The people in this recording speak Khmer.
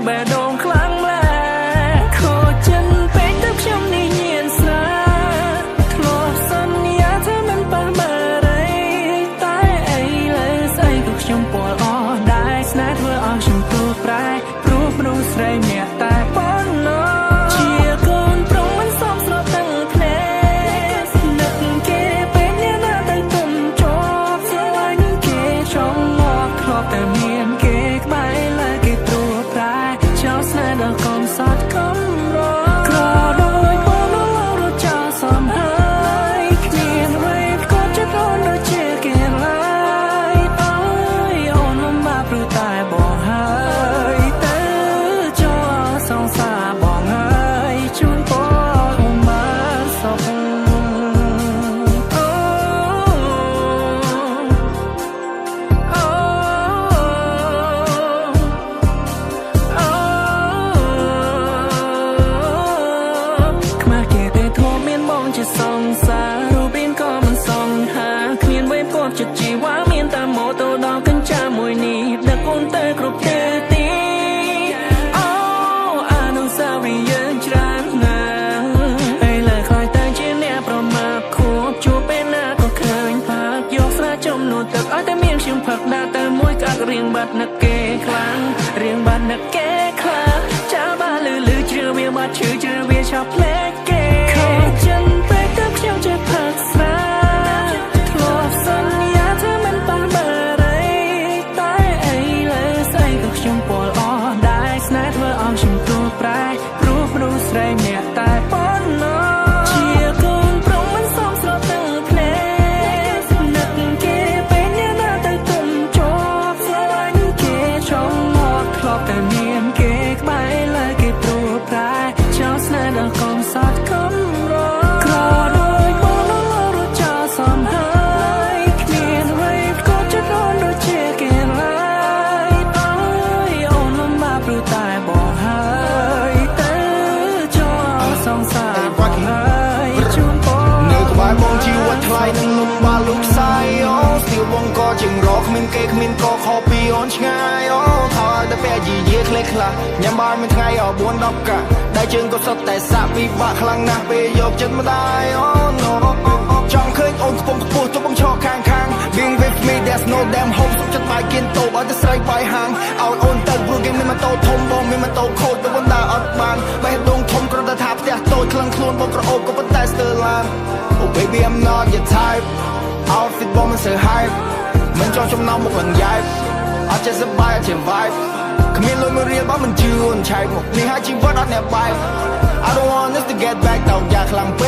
បែរដងខ្លាំងម្ល៉េះខូចចិនពេកទៅខ្ញុំនេះញៀនស្រាធ្លាប់សន្យាថាមិនប៉ះបារីតែអីលើស្អីក៏ខ្ញុំពលអស់ដែរស្នេហ៍ធ្វើឲ្យខ្ញុំទូប្រែព្រោះមនុស្សស្រីម្នាក់តែប៉ុណ្ណោះជាកូនប្រុងមិនសមស្របទាំងភ្នែកនឹកគេពេកអ្នកណាទៅទុំជាប់ស្រឡាញ់គេចង់មកធ្លាប់តែមានគេក្បែរលើគេត្រួតប្រែចោលស្នេហ៍ដល់កំសត់កំរក្រដោយបងនោះរត់ចោលសំហើយគ្មានអ្វីផ្គត់ចិត្តអូនដូចជាគេឡើយអើយអូនលំបាកព្រោះតែបងហើយទៅចោលសងសាបងហើយជូនពរអូនបានសុខអូខ្មាស់គេទេធ្លាប់មានបងជាសងសាររូបរាងក៏មិនសងហាគ្មានវេនគាត់ចិត្តជីវ៉ាមានតែម៉ូតូដល់កញ្ចាមួយនេះដឹកអូនទៅគ្រប់ទិសទីអូអនុស្សាវរីយ៍យើងច្រើនណាស់ឥឡូវខ្លាយតែជាអ្នកប្រមាថខួបជួបពេលណាក៏ឃើញផាកយកស្រាចំនួនទឹកឲ្យតែមានខ្ញុំផឹកដើរតែមួយកាក់រៀងបាត់នឹកគេខ្លាំងរៀងបាត់នឹកគេខ្លាំងចាបាលឺជ្រឿវាបាត់ឈឺជ្រឿវាឆាប់ផ្លែកគេខូចចិនពេកទៅខ្ញុំចេះផឹកស្រាធ្លាប់សន្យាថាមិនប៉ះបារីតែអីលើស្អីក៏ខ្ញុំពលអស់ដែរស្នេហ៍ធ្វើឲ្យខ្ញុំទូប្រែព្រោះមនុស្សស្រីម្នាក់តែប៉ុណ្ណោះជាកូនប្រុងមិនសមស្របទាំងភ្នែកនឹកគេពេកអ្នកណាទៅទុំជាប់ស្រឡាញ់គេចង់មកធ្លាប់តែមានគេក្បែរលើគេត្រួតប្រែចោលស្នេហ៍ដល់កំសត់កំរក្រដោយបងនោះរត់ចោលសំហើយគ្មានអ្វីផ្គត់ចិត្តអូនដូចជាគេឡើយអើយអូនលំបាកព្រោះតែបងហើយទៅចោលសងសាបងហើយជូនពរនៅក្បែរបងជីវិតថ្លៃនឹងលំបាកលុបផ្សាយអូស្ទៀវបងក៏ជាងរកគ្មានគេគ្មានក៏ខុសពីអូនឆ្ងាយអូថយតែពេលយីយាក្លេខ្លះញ៉ាំបាយមួយថ្ងៃ4 10កាក់ដែលជើងក៏សុទ្ធតែសាក់ពិបាកខ្លាំងណាស់ពេលយកចិត្តម្ដាយអូ no ចង់ឃើញអូនខ្ពង់ខ្ពស់ទៅបងឈរខាង Being with me there's no damn hope សុខចិត្តបាយគៀនតូបឲ្យតែស្រីបាយហាងឲ្យអូនទៅព្រោះគេមានម៉ូតូធំបងមានម៉ូតូខូចទៅបងដើរអត់បានបេះដូងធំគ្រាន់តែថាផ្ទះតូចខ្លាំងខ្លួនបងក្រអូបក៏ប៉ុន្តែស្ទើរឡាន Oh baby I'm not your type outfit បងមិនសូវ hype មិនចង់ចំណោមមុខលងយ៉ែបអត់ចេះសប្បាយអត់ចេះ vibe គ្មានលុយមួយរៀលបើមិនជឿនឆែកមកនេះហើយជីវិតអត់អ្នកបែប I don't want us to get back តោកយ៉ាខ្លាំងពេក